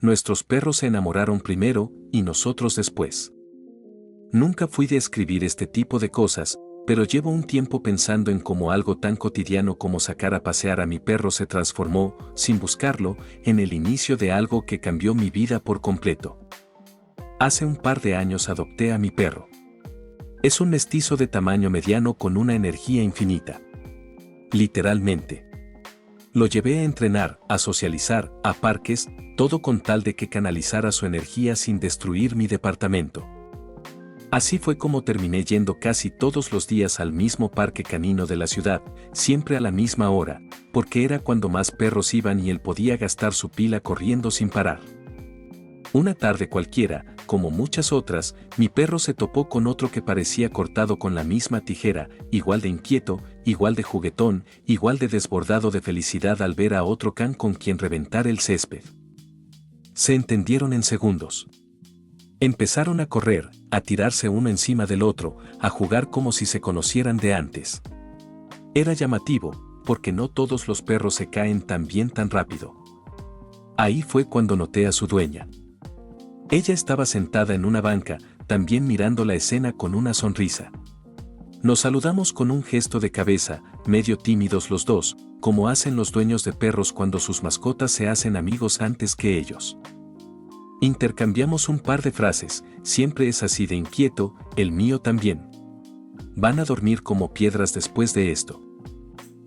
Nuestros perros se enamoraron primero y nosotros después. Nunca fui de escribir este tipo de cosas, pero llevo un tiempo pensando en cómo algo tan cotidiano como sacar a pasear a mi perro se transformó, sin buscarlo, en el inicio de algo que cambió mi vida por completo. Hace un par de años adopté a mi perro. Es un mestizo de tamaño mediano con una energía infinita. Literalmente. Lo llevé a entrenar, a socializar, a parques, todo con tal de que canalizara su energía sin destruir mi departamento. Así fue como terminé yendo casi todos los días al mismo parque canino de la ciudad, siempre a la misma hora, porque era cuando más perros iban y él podía gastar su pila corriendo sin parar. Una tarde cualquiera, como muchas otras, mi perro se topó con otro que parecía cortado con la misma tijera, igual de inquieto, igual de juguetón, igual de desbordado de felicidad al ver a otro can con quien reventar el césped. Se entendieron en segundos. Empezaron a correr, a tirarse uno encima del otro, a jugar como si se conocieran de antes. Era llamativo, porque no todos los perros se caen tan bien tan rápido. Ahí fue cuando noté a su dueña. Ella estaba sentada en una banca, también mirando la escena con una sonrisa. Nos saludamos con un gesto de cabeza, medio tímidos los dos, como hacen los dueños de perros cuando sus mascotas se hacen amigos antes que ellos. Intercambiamos un par de frases, siempre es así de inquieto, el mío también. Van a dormir como piedras después de esto.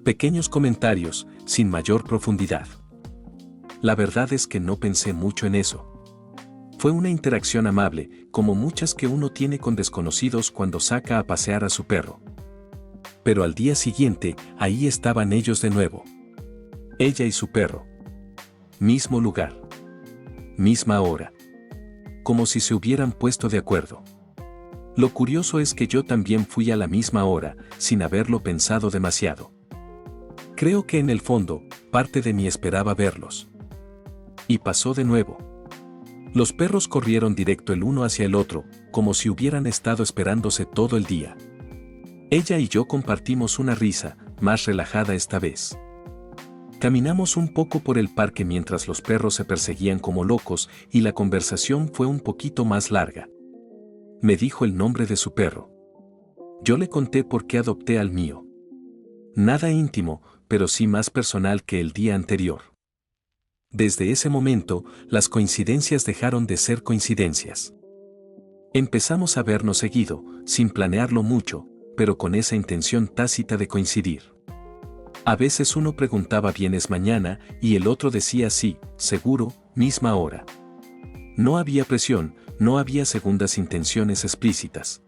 Pequeños comentarios, sin mayor profundidad. La verdad es que no pensé mucho en eso. Fue una interacción amable, como muchas que uno tiene con desconocidos cuando saca a pasear a su perro. Pero al día siguiente, ahí estaban ellos de nuevo. Ella y su perro. Mismo lugar. Misma hora. Como si se hubieran puesto de acuerdo. Lo curioso es que yo también fui a la misma hora, sin haberlo pensado demasiado. Creo que en el fondo, parte de mí esperaba verlos. Y pasó de nuevo. Los perros corrieron directo el uno hacia el otro, como si hubieran estado esperándose todo el día. Ella y yo compartimos una risa, más relajada esta vez. Caminamos un poco por el parque mientras los perros se perseguían como locos y la conversación fue un poquito más larga. Me dijo el nombre de su perro. Yo le conté por qué adopté al mío. Nada íntimo, pero sí más personal que el día anterior. Desde ese momento, las coincidencias dejaron de ser coincidencias. Empezamos a vernos seguido, sin planearlo mucho, pero con esa intención tácita de coincidir. A veces uno preguntaba ¿vienes mañana? Y el otro decía sí, seguro, misma hora. No había presión, no había segundas intenciones explícitas.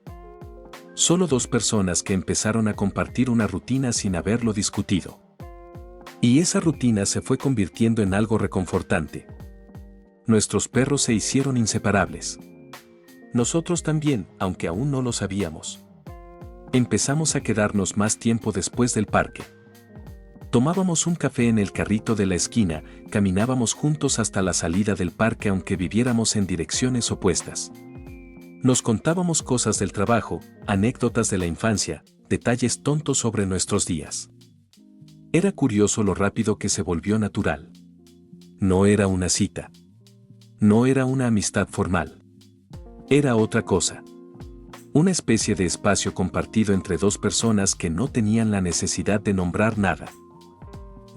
Solo dos personas que empezaron a compartir una rutina sin haberlo discutido. Y esa rutina se fue convirtiendo en algo reconfortante. Nuestros perros se hicieron inseparables. Nosotros también, aunque aún no lo sabíamos. Empezamos a quedarnos más tiempo después del parque. Tomábamos un café en el carrito de la esquina, caminábamos juntos hasta la salida del parque aunque viviéramos en direcciones opuestas. Nos contábamos cosas del trabajo, anécdotas de la infancia, detalles tontos sobre nuestros días. Era curioso lo rápido que se volvió natural. No era una cita. No era una amistad formal. Era otra cosa. Una especie de espacio compartido entre dos personas que no tenían la necesidad de nombrar nada.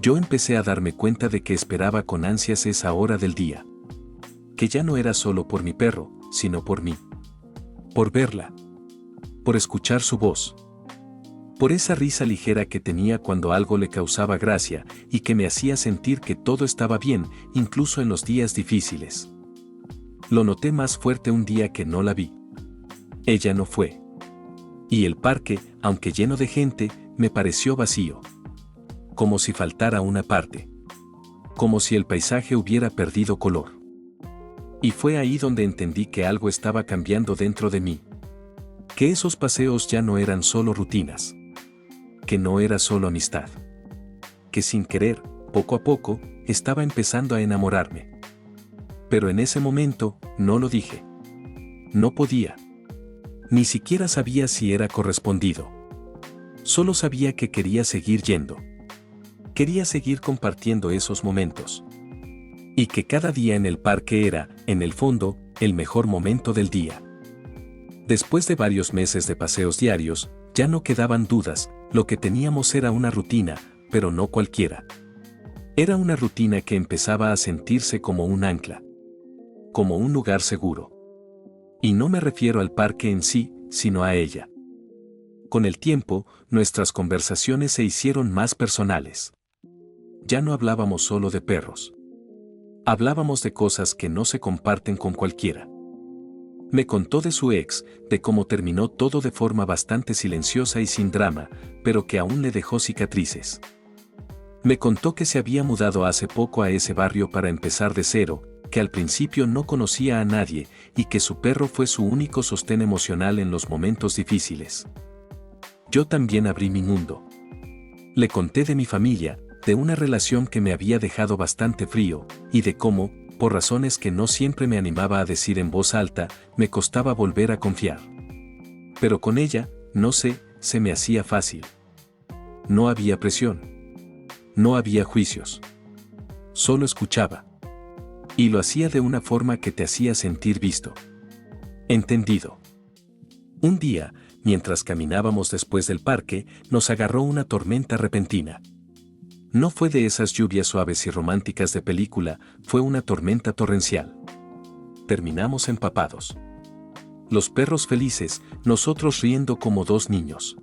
Yo empecé a darme cuenta de que esperaba con ansias esa hora del día. Que ya no era solo por mi perro, sino por mí. Por verla. Por escuchar su voz. Por esa risa ligera que tenía cuando algo le causaba gracia y que me hacía sentir que todo estaba bien, incluso en los días difíciles. Lo noté más fuerte un día que no la vi. Ella no fue. Y el parque, aunque lleno de gente, me pareció vacío. Como si faltara una parte. Como si el paisaje hubiera perdido color. Y fue ahí donde entendí que algo estaba cambiando dentro de mí. Que esos paseos ya no eran solo rutinas. Que no era solo amistad. Que sin querer, poco a poco, estaba empezando a enamorarme. Pero en ese momento, no lo dije. No podía. Ni siquiera sabía si era correspondido. Solo sabía que quería seguir yendo. Quería seguir compartiendo esos momentos. Y que cada día en el parque era, en el fondo, el mejor momento del día. Después de varios meses de paseos diarios, ya no quedaban dudas, lo que teníamos era una rutina, pero no cualquiera. Era una rutina que empezaba a sentirse como un ancla. Como un lugar seguro. Y no me refiero al parque en sí, sino a ella. Con el tiempo, nuestras conversaciones se hicieron más personales. Ya no hablábamos solo de perros. Hablábamos de cosas que no se comparten con cualquiera. Me contó de su ex, de cómo terminó todo de forma bastante silenciosa y sin drama, pero que aún le dejó cicatrices. Me contó que se había mudado hace poco a ese barrio para empezar de cero, que al principio no conocía a nadie y que su perro fue su único sostén emocional en los momentos difíciles. Yo también abrí mi mundo. Le conté de mi familia, de una relación que me había dejado bastante frío, y de cómo, por razones que no siempre me animaba a decir en voz alta, me costaba volver a confiar. Pero con ella, no sé, se me hacía fácil. No había presión. No había juicios. Solo escuchaba. Y lo hacía de una forma que te hacía sentir visto. Entendido. Un día, mientras caminábamos después del parque, nos agarró una tormenta repentina. No fue de esas lluvias suaves y románticas de película, fue una tormenta torrencial. Terminamos empapados. Los perros felices, nosotros riendo como dos niños.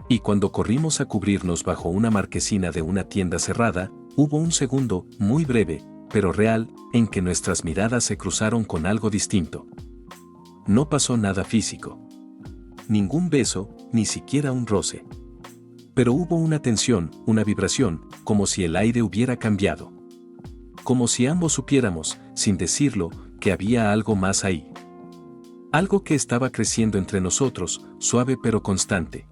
Y cuando corrimos a cubrirnos bajo una marquesina de una tienda cerrada, hubo un segundo, muy breve, pero real, en que nuestras miradas se cruzaron con algo distinto. No pasó nada físico. Ningún beso, ni siquiera un roce. Pero hubo una tensión, una vibración, como si el aire hubiera cambiado. Como si ambos supiéramos, sin decirlo, que había algo más ahí. Algo que estaba creciendo entre nosotros, suave pero constante.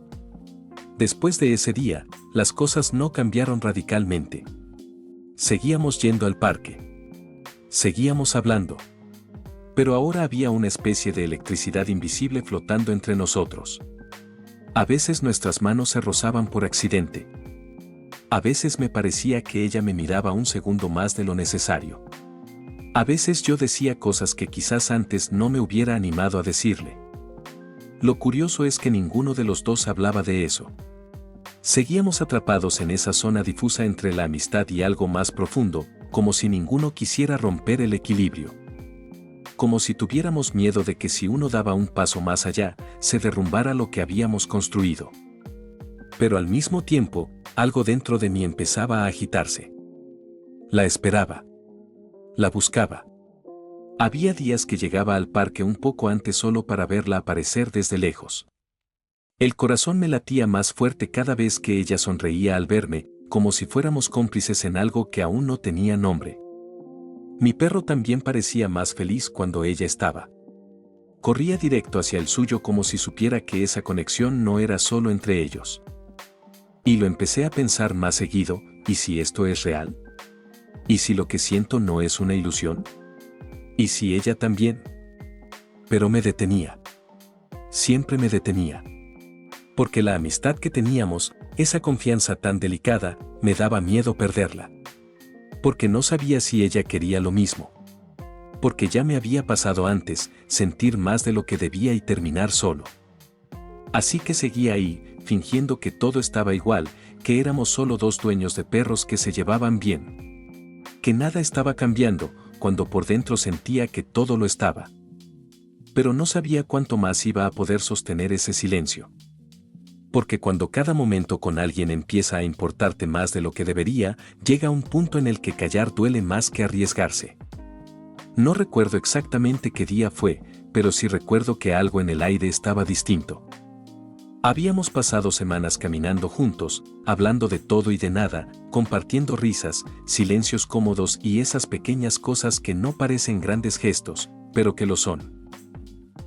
Después de ese día, las cosas no cambiaron radicalmente. Seguíamos yendo al parque. Seguíamos hablando. Pero ahora había una especie de electricidad invisible flotando entre nosotros. A veces nuestras manos se rozaban por accidente. A veces me parecía que ella me miraba un segundo más de lo necesario. A veces yo decía cosas que quizás antes no me hubiera animado a decirle. Lo curioso es que ninguno de los dos hablaba de eso. Seguíamos atrapados en esa zona difusa entre la amistad y algo más profundo, como si ninguno quisiera romper el equilibrio. Como si tuviéramos miedo de que si uno daba un paso más allá, se derrumbara lo que habíamos construido. Pero al mismo tiempo, algo dentro de mí empezaba a agitarse. La esperaba. La buscaba. Había días que llegaba al parque un poco antes solo para verla aparecer desde lejos. El corazón me latía más fuerte cada vez que ella sonreía al verme, como si fuéramos cómplices en algo que aún no tenía nombre. Mi perro también parecía más feliz cuando ella estaba. Corría directo hacia el suyo como si supiera que esa conexión no era solo entre ellos. Y lo empecé a pensar más seguido, ¿y si esto es real? ¿Y si lo que siento no es una ilusión? ¿Y si ella también? Pero me detenía. Siempre me detenía. Porque la amistad que teníamos, esa confianza tan delicada, me daba miedo perderla. Porque no sabía si ella quería lo mismo. Porque ya me había pasado antes, sentir más de lo que debía y terminar solo. Así que seguía ahí, fingiendo que todo estaba igual, que éramos solo dos dueños de perros que se llevaban bien. Que nada estaba cambiando, cuando por dentro sentía que todo lo estaba. Pero no sabía cuánto más iba a poder sostener ese silencio. Porque cuando cada momento con alguien empieza a importarte más de lo que debería, llega un punto en el que callar duele más que arriesgarse. No recuerdo exactamente qué día fue, pero sí recuerdo que algo en el aire estaba distinto. Habíamos pasado semanas caminando juntos, hablando de todo y de nada, compartiendo risas, silencios cómodos y esas pequeñas cosas que no parecen grandes gestos, pero que lo son.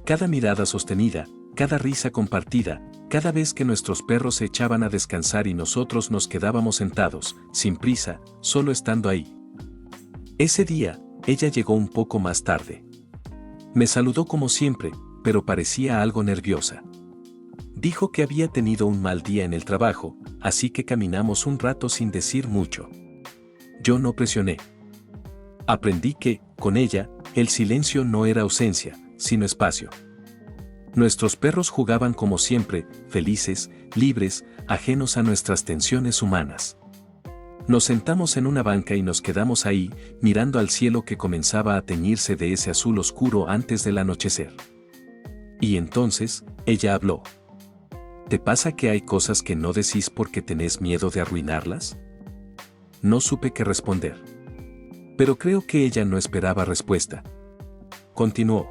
Cada mirada sostenida, cada risa compartida, cada vez que nuestros perros se echaban a descansar y nosotros nos quedábamos sentados, sin prisa, solo estando ahí. Ese día, ella llegó un poco más tarde. Me saludó como siempre, pero parecía algo nerviosa. Dijo que había tenido un mal día en el trabajo, así que caminamos un rato sin decir mucho. Yo no presioné. Aprendí que, con ella, el silencio no era ausencia, sino espacio. Nuestros perros jugaban como siempre, felices, libres, ajenos a nuestras tensiones humanas. Nos sentamos en una banca y nos quedamos ahí, mirando al cielo que comenzaba a teñirse de ese azul oscuro antes del anochecer. Y entonces, ella habló. ¿Te pasa que hay cosas que no decís porque tenés miedo de arruinarlas? No supe qué responder. Pero creo que ella no esperaba respuesta. Continuó.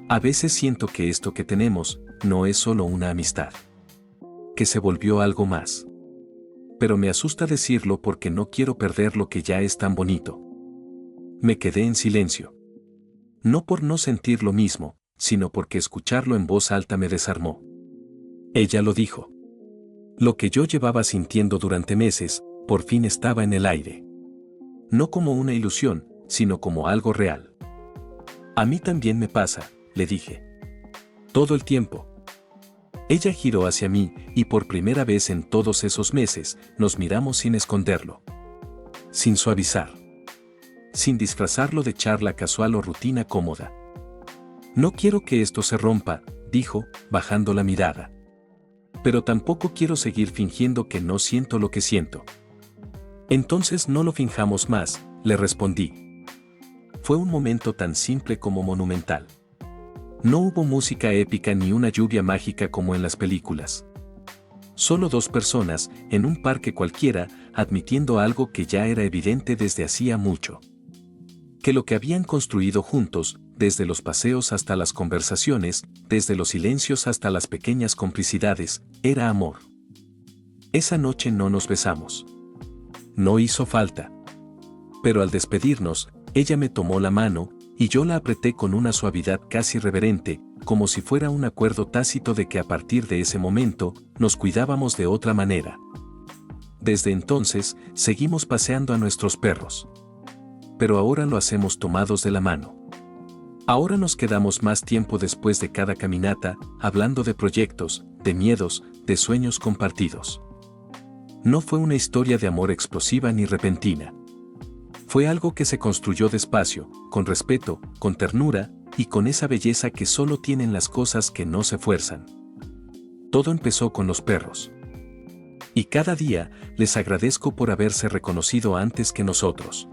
A veces siento que esto que tenemos no es solo una amistad. Que se volvió algo más. Pero me asusta decirlo porque no quiero perder lo que ya es tan bonito. Me quedé en silencio. No por no sentir lo mismo, sino porque escucharlo en voz alta me desarmó. Ella lo dijo. Lo que yo llevaba sintiendo durante meses, por fin estaba en el aire. No como una ilusión, sino como algo real. A mí también me pasa, le dije. Todo el tiempo. Ella giró hacia mí y por primera vez en todos esos meses nos miramos sin esconderlo. Sin suavizar. Sin disfrazarlo de charla casual o rutina cómoda. No quiero que esto se rompa, dijo, bajando la mirada. Pero tampoco quiero seguir fingiendo que no siento lo que siento. Entonces no lo finjamos más, le respondí. Fue un momento tan simple como monumental. No hubo música épica ni una lluvia mágica como en las películas. Solo dos personas, en un parque cualquiera, admitiendo algo que ya era evidente desde hacía mucho. Que lo que habían construido juntos, desde los paseos hasta las conversaciones, desde los silencios hasta las pequeñas complicidades, era amor. Esa noche no nos besamos. No hizo falta. Pero al despedirnos, ella me tomó la mano, y yo la apreté con una suavidad casi reverente, como si fuera un acuerdo tácito de que a partir de ese momento, nos cuidábamos de otra manera. Desde entonces, seguimos paseando a nuestros perros. Pero ahora lo hacemos tomados de la mano. Ahora nos quedamos más tiempo después de cada caminata, hablando de proyectos, de miedos, de sueños compartidos. No fue una historia de amor explosiva ni repentina. Fue algo que se construyó despacio, con respeto, con ternura, y con esa belleza que solo tienen las cosas que no se fuerzan. Todo empezó con los perros. Y cada día, les agradezco por haberse reconocido antes que nosotros.